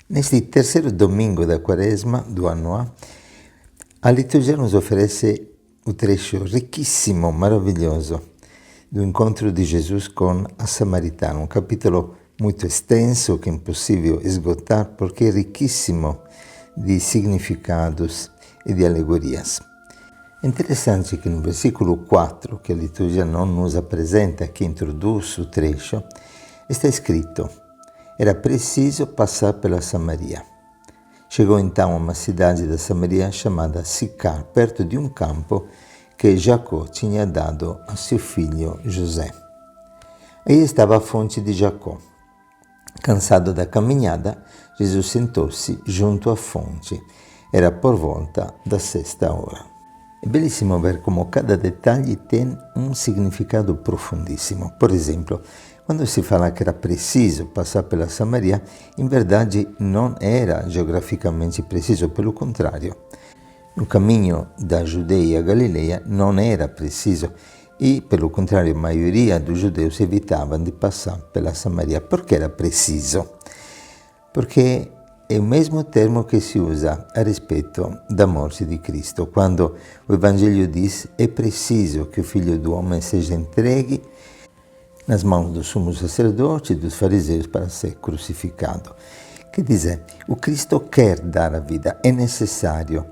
Neste terceiro domingo da Quaresma do ano a liturgia nos oferece o trecho riquíssimo, maravilhoso, do encontro de Jesus com a Samaritana, um capítulo muito extenso que é impossível esgotar porque é riquíssimo de significados e de alegorias. É interessante que no versículo 4, que a liturgia não nos apresenta, que introduz o trecho, está escrito: era preciso passar pela Samaria. Chegou então a uma cidade da Samaria chamada Sicar, perto de um campo que Jacó tinha dado a seu filho José. Aí estava a fonte de Jacó. Cansado da caminhada, Jesus sentou-se junto à fonte. Era por volta da 6ª. É belíssimo ver como cada detalhe tem um significado profundíssimo. Por exemplo, quando se fala que era preciso passar pela Samaria, em verdade não era geograficamente preciso, pelo contrário. No caminho da Judeia à Galileia não era preciso e, pelo contrário, a maioria dos judeus evitavam de passar pela Samaria. Por que era preciso? Porque é o mesmo termo que se usa a respeito da morte de Cristo, quando o Evangelho diz: é preciso que o Filho do Homem seja entregue nas mãos do sumo sacerdote e dos fariseus para ser crucificado. Quer dizer, o Cristo quer dar a vida, é necessário,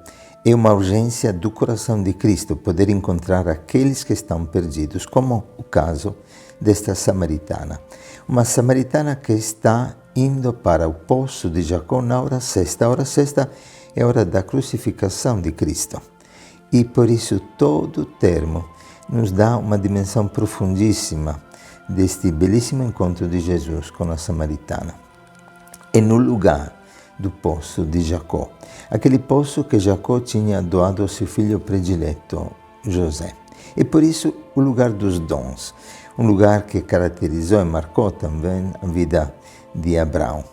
é uma urgência do coração de Cristo poder encontrar aqueles que estão perdidos, como o caso desta samaritana. Uma samaritana que está indo para o poço de Jacó na hora sexta. A hora sexta é a hora da crucificação de Cristo. E por isso todo o termo nos dá uma dimensão profundíssima deste belíssimo encontro de Jesus com a samaritana. É no lugar do poço de Jacó, aquele poço que Jacó tinha doado ao seu filho predileto, José. E por isso o lugar dos dons, um lugar que caracterizou e marcou também a vida de Abraão.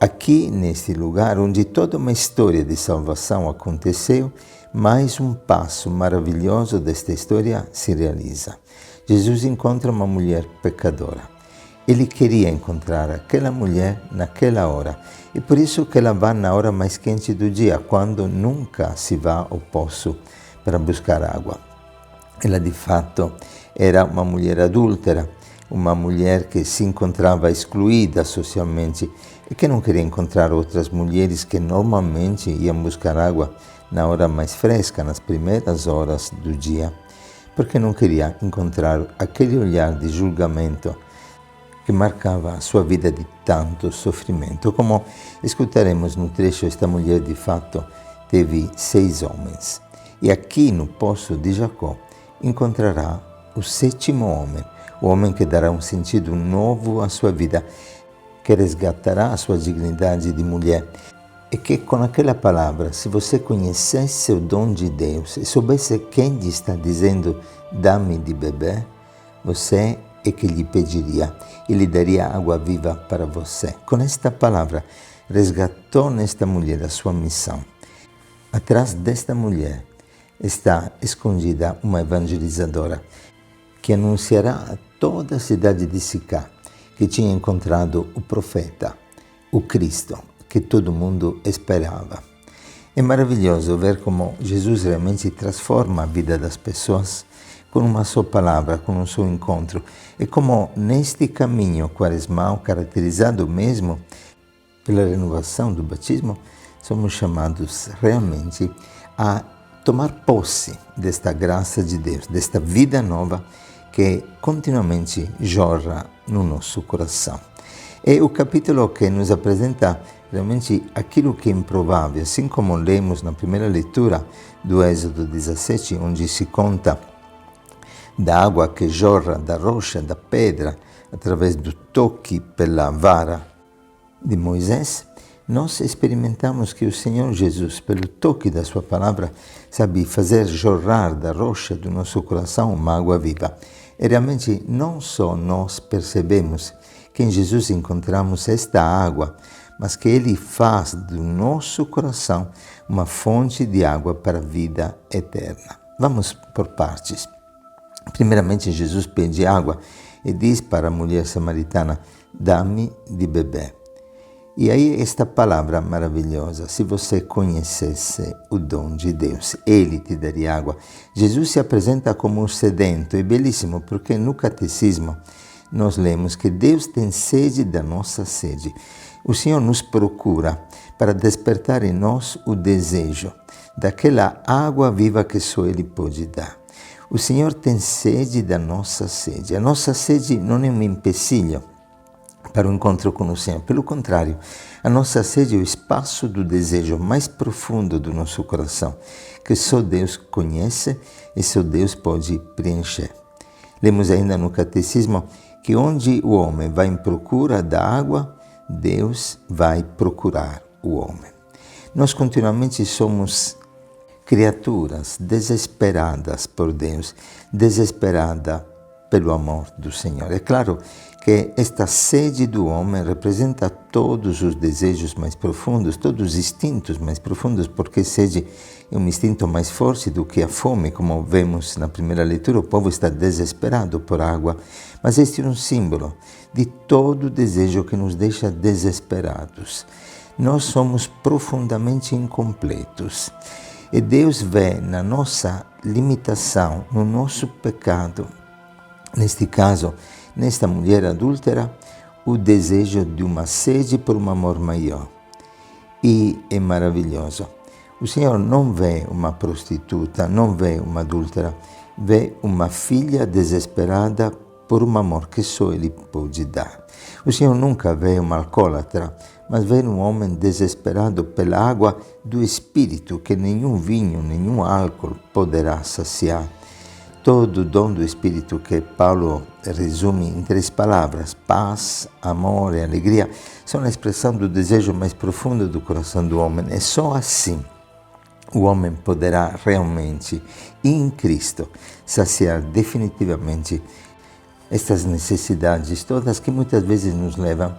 Aqui, neste lugar, onde toda uma história de salvação aconteceu, mais um passo maravilhoso desta história se realiza. Jesus encontra uma mulher pecadora. Ele queria encontrar aquela mulher naquela hora, e por isso que ela vai na hora mais quente do dia, quando nunca se vai ao poço para buscar água. Ela, de fato, era uma mulher adúltera, uma mulher que se encontrava excluída socialmente e que não queria encontrar outras mulheres que normalmente iam buscar água na hora mais fresca, nas primeiras horas do dia, porque não queria encontrar aquele olhar de julgamento que marcava a sua vida de tanto sofrimento. Como escutaremos no trecho, esta mulher de fato teve 6 homens. E aqui no poço de Jacó encontrará o 7º homem, o homem que dará um sentido novo à sua vida, que resgatará a sua dignidade de mulher. E que com aquela palavra, se você conhecesse o dom de Deus e soubesse quem lhe está dizendo dá-me de beber, você é que lhe pediria e lhe daria água viva para você. Com esta palavra, resgatou nesta mulher a sua missão. Atrás desta mulher está escondida uma evangelizadora que anunciará a toda a cidade de Sicar que tinha encontrado o profeta, o Cristo, que todo mundo esperava. É maravilhoso ver como Jesus realmente transforma a vida das pessoas com uma só palavra, com um só encontro. E como neste caminho quaresmal, caracterizado mesmo pela renovação do batismo, somos chamados realmente a tomar posse desta graça de Deus, desta vida nova que continuamente jorra no nosso coração. É o capítulo que nos apresenta realmente aquilo que é improvável, assim como lemos na primeira leitura do Êxodo 17, onde se conta da água que jorra da rocha, da pedra, através do toque pela vara de Moisés. Nós experimentamos que o Senhor Jesus, pelo toque da sua palavra, sabe fazer jorrar da rocha do nosso coração uma água viva. E realmente não só nós percebemos que em Jesus encontramos esta água, mas que Ele faz do nosso coração uma fonte de água para a vida eterna. Vamos por partes. Primeiramente, Jesus pede água e diz para a mulher samaritana: dá-me de beber. E aí esta palavra maravilhosa, se você conhecesse o dom de Deus, Ele te daria água. Jesus se apresenta como um sedento, é belíssimo porque no catecismo nós lemos que Deus tem sede da nossa sede. O Senhor nos procura para despertar em nós o desejo daquela água viva que só Ele pode dar. O Senhor tem sede da nossa sede. A nossa sede não é um empecilho para o encontro com o Senhor. Pelo contrário, a nossa sede é o espaço do desejo mais profundo do nosso coração, que só Deus conhece e só Deus pode preencher. Lemos ainda no Catecismo que onde o homem vai em procura da água, Deus vai procurar o homem. Nós continuamente somos criaturas desesperadas por Deus, desesperadas pelo amor do Senhor. É claro que esta sede do homem representa todos os desejos mais profundos, todos os instintos mais profundos, porque sede é um instinto mais forte do que a fome, como vemos na primeira leitura. O povo está desesperado por água, mas este é um símbolo de todo desejo que nos deixa desesperados. Nós somos profundamente incompletos e Deus vê na nossa limitação, no nosso pecado, neste caso, nesta mulher adúltera, o desejo de uma sede por um amor maior. E é maravilhoso. O Senhor não vê uma prostituta, não vê uma adúltera, vê uma filha desesperada por um amor que só Ele pode dar. O Senhor nunca vê uma alcoólatra, mas vê um homem desesperado pela água do Espírito, que nenhum vinho, nenhum álcool poderá saciar. Todo o dom do Espírito que Paulo resume em 3 palavras, paz, amor e alegria, são a expressão do desejo mais profundo do coração do homem. É só assim o homem poderá realmente, em Cristo, saciar definitivamente estas necessidades todas que muitas vezes nos levam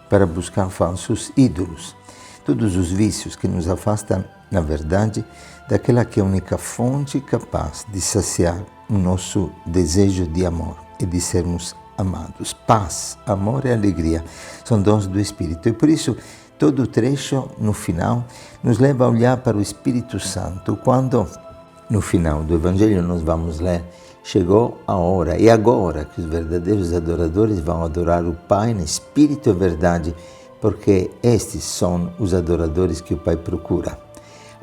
para buscar falsos ídolos. Todos os vícios que nos afastam, na verdade, daquela que é a única fonte capaz de saciar o nosso desejo de amor e de sermos amados. Paz, amor e alegria são dons do Espírito. E por isso, todo o trecho, no final, nos leva a olhar para o Espírito Santo, quando, no final do Evangelho, nós vamos ler: chegou a hora, e agora que os verdadeiros adoradores vão adorar o Pai em Espírito e verdade, porque estes são os adoradores que o Pai procura.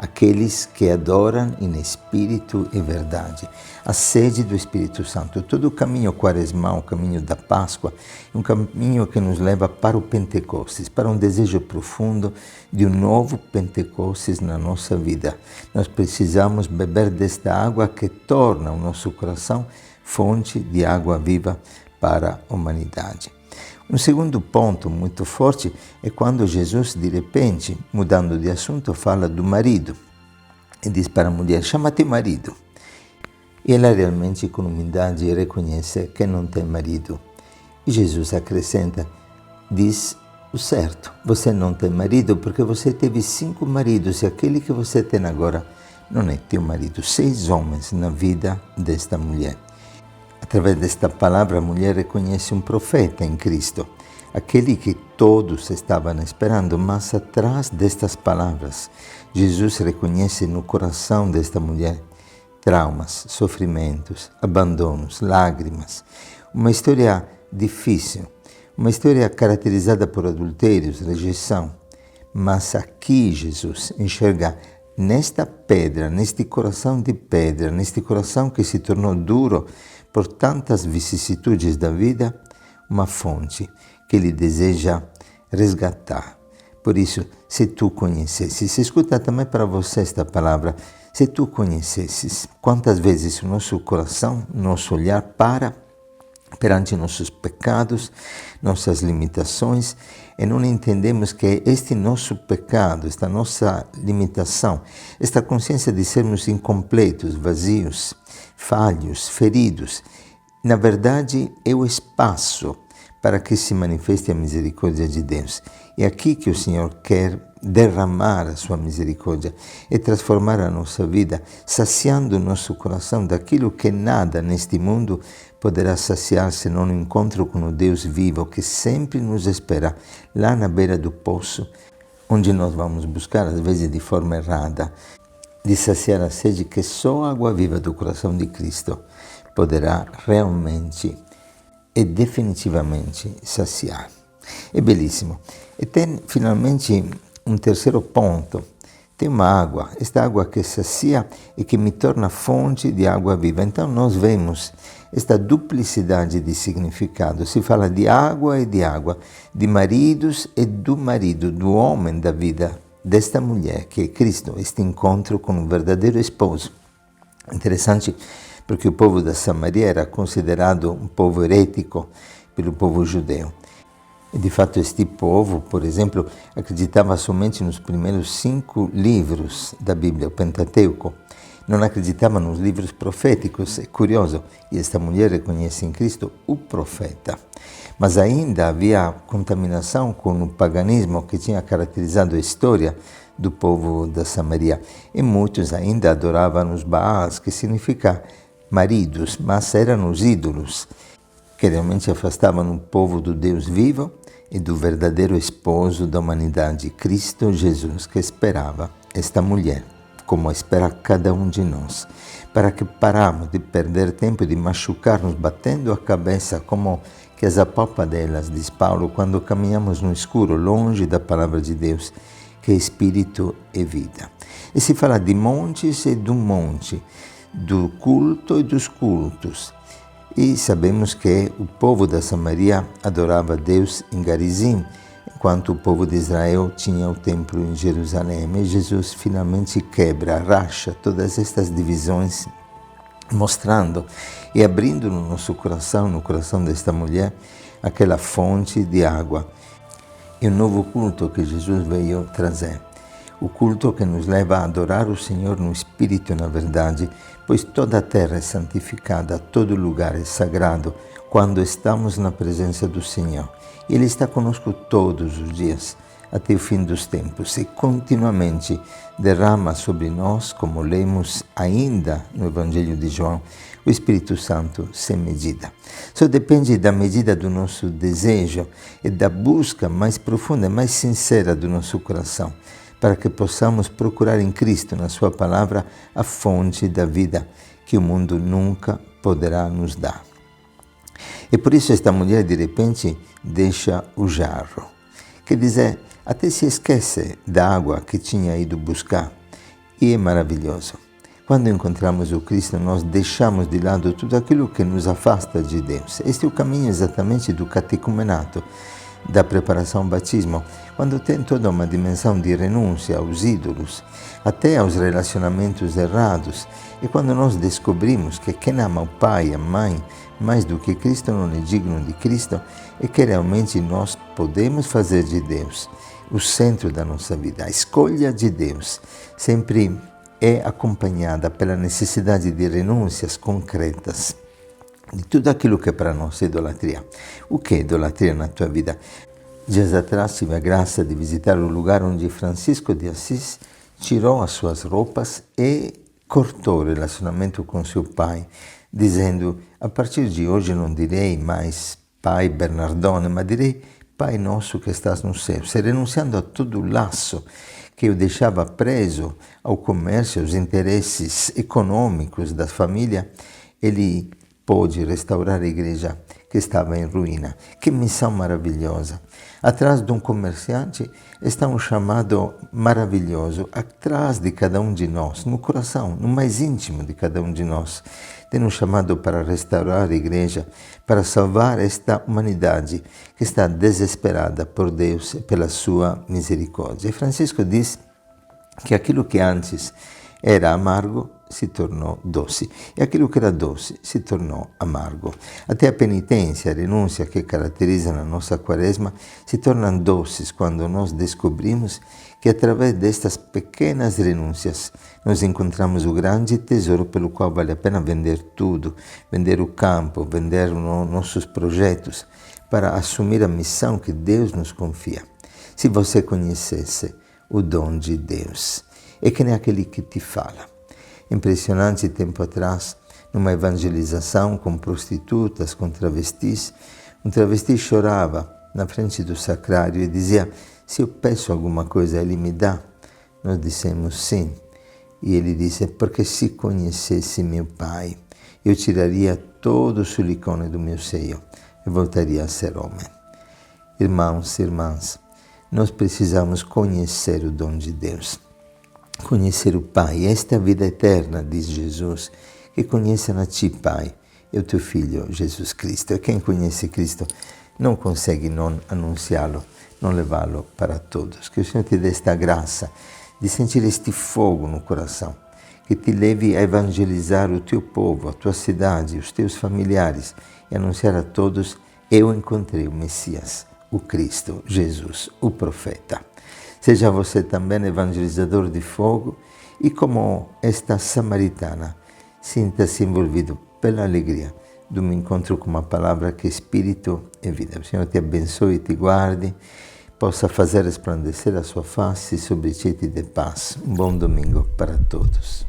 Aqueles que adoram em Espírito e verdade. A sede do Espírito Santo. Todo o caminho quaresmal, o caminho da Páscoa, é um caminho que nos leva para o Pentecostes, para um desejo profundo de um novo Pentecostes na nossa vida. Nós precisamos beber desta água que torna o nosso coração fonte de água viva para a humanidade. Um segundo ponto muito forte é quando Jesus, de repente, mudando de assunto, fala do marido. E diz para a mulher: chama teu marido. E ela realmente, com humildade, reconhece que não tem marido. E Jesus acrescenta, diz o certo: você não tem marido porque você teve 5 maridos e aquele que você tem agora não é teu marido. 6 homens na vida desta mulher. Através desta palavra, a mulher reconhece um profeta em Cristo, aquele que todos estavam esperando, mas atrás destas palavras, Jesus reconhece no coração desta mulher traumas, sofrimentos, abandonos, lágrimas, uma história difícil, uma história caracterizada por adultérios, rejeição. Mas aqui Jesus enxerga nesta pedra, neste coração de pedra, neste coração que se tornou duro por tantas vicissitudes da vida, uma fonte que Ele deseja resgatar. Por isso, se tu conhecesses, escuta também para você esta palavra, se tu conhecesses quantas vezes o nosso coração, nosso olhar para perante nossos pecados, nossas limitações, e não entendemos que este nosso pecado, esta nossa limitação, esta consciência de sermos incompletos, vazios, falhos, feridos, na verdade é o espaço para que se manifeste a misericórdia de Deus. É aqui que o Senhor quer derramar a sua misericórdia e transformar a nossa vida, saciando o nosso coração daquilo que nada neste mundo poderá saciar senão no encontro com o Deus vivo que sempre nos espera lá na beira do poço, onde nós vamos buscar, às vezes de forma errada, de saciar a sede que só a água viva do coração de Cristo poderá realmente e definitivamente saciar. É belíssimo. E tem finalmente um terceiro ponto. Tem uma água, esta água que sacia e que me torna fonte de água viva. Então nós vemos esta duplicidade de significado. Se fala de água e de água, de maridos e do marido, do homem da vida, desta mulher que é Cristo, este encontro com um verdadeiro esposo. Interessante porque o povo da Samaria era considerado um povo herético pelo povo judeu. E de fato este povo, por exemplo, acreditava somente nos primeiros 5 livros da Bíblia, o Pentateuco. Não acreditava nos livros proféticos, é curioso, e esta mulher reconhece em Cristo o profeta. Mas ainda havia contaminação com o paganismo que tinha caracterizado a história do povo da Samaria. E muitos ainda adoravam os Baals, que significa maridos, mas eram os ídolos, que realmente afastavam o povo do Deus vivo e do verdadeiro esposo da humanidade, Cristo Jesus, que esperava esta mulher, como espera cada um de nós, para que paramos de perder tempo e de machucar-nos batendo a cabeça como que as apalpadelas, diz Paulo, quando caminhamos no escuro, longe da palavra de Deus, que é Espírito e vida. E se fala de montes e do monte, do culto e dos cultos. E sabemos que o povo da Samaria adorava Deus em Garizim, enquanto o povo de Israel tinha o templo em Jerusalém. E Jesus finalmente quebra, racha todas estas divisões, mostrando e abrindo no nosso coração, no coração desta mulher, aquela fonte de água. E o novo culto que Jesus veio trazer. O culto que nos leva a adorar o Senhor no Espírito e na verdade, pois toda a terra é santificada, todo lugar é sagrado, quando estamos na presença do Senhor. Ele está conosco todos os dias, até o fim dos tempos, e continuamente derrama sobre nós, como lemos ainda no Evangelho de João, o Espírito Santo sem medida. Só depende da medida do nosso desejo e da busca mais profunda e mais sincera do nosso coração, para que possamos procurar em Cristo, na sua palavra, a fonte da vida que o mundo nunca poderá nos dar. E por isso esta mulher, de repente, deixa o jarro. Quer dizer, até se esquece da água que tinha ido buscar. E é maravilhoso. Quando encontramos o Cristo, nós deixamos de lado tudo aquilo que nos afasta de Deus. Este é o caminho exatamente do catecumenato, da preparação ao batismo, quando tem toda uma dimensão de renúncia aos ídolos, até aos relacionamentos errados, e quando nós descobrimos que quem ama o pai e a mãe mais do que Cristo não é digno de Cristo, e que realmente nós podemos fazer de Deus o centro da nossa vida. A escolha de Deus sempre é acompanhada pela necessidade de renúncias concretas de tudo aquilo que para nós é idolatria. O que é idolatria na tua vida? Dias atrás tive a graça de visitar o lugar onde Francisco de Assis tirou as suas roupas e cortou o relacionamento com seu pai, dizendo: a partir de hoje não direi mais Pai Bernardone, mas direi Pai nosso que estás no céu, se renunciando a todo o laço que o deixava preso ao comércio, aos interesses econômicos da família, ele pôde restaurar a igreja que estava em ruína. Que missão maravilhosa! Atrás de um comerciante está um chamado maravilhoso, atrás de cada um de nós, no coração, no mais íntimo de cada um de nós. Tem um chamado para restaurar a igreja, para salvar esta humanidade que está desesperada por Deus e pela sua misericórdia. E Francisco diz que aquilo que antes era amargo se tornou doce, e aquilo que era doce se tornou amargo. Até a penitência, a renúncia que caracteriza a nossa quaresma se tornam doces quando nós descobrimos que através destas pequenas renúncias nós encontramos o grande tesouro pelo qual vale a pena vender tudo, vender o campo, vender nossos projetos, para assumir a missão que Deus nos confia. Se você conhecesse o dom de Deus, é que nem aquele que te fala. Impressionante, tempo atrás, numa evangelização com prostitutas, com travestis, um travesti chorava na frente do sacrário e dizia: se eu peço alguma coisa, ele me dá? Nós dissemos sim. E ele disse: porque se conhecesse meu Pai, eu tiraria todo o silicone do meu seio e voltaria a ser homem. Irmãos e irmãs, nós precisamos conhecer o dom de Deus, conhecer o Pai. Esta é a vida eterna, diz Jesus, que conheçam a Ti, Pai, e o Teu Filho, Jesus Cristo. E quem conhece Cristo não consegue não anunciá-lo, não levá-lo para todos. Que o Senhor te dê esta graça de sentir este fogo no coração, que te leve a evangelizar o teu povo, a tua cidade, os teus familiares, e anunciar a todos: eu encontrei o Messias, o Cristo, Jesus, o profeta. Seja você também evangelizador de fogo e, como esta samaritana, sinta-se envolvido pela alegria de um encontro com uma palavra que é Espírito e vida. O Senhor te abençoe e te guarde, possa fazer resplandecer a sua face sobre ti e te dê paz. Um bom domingo para todos.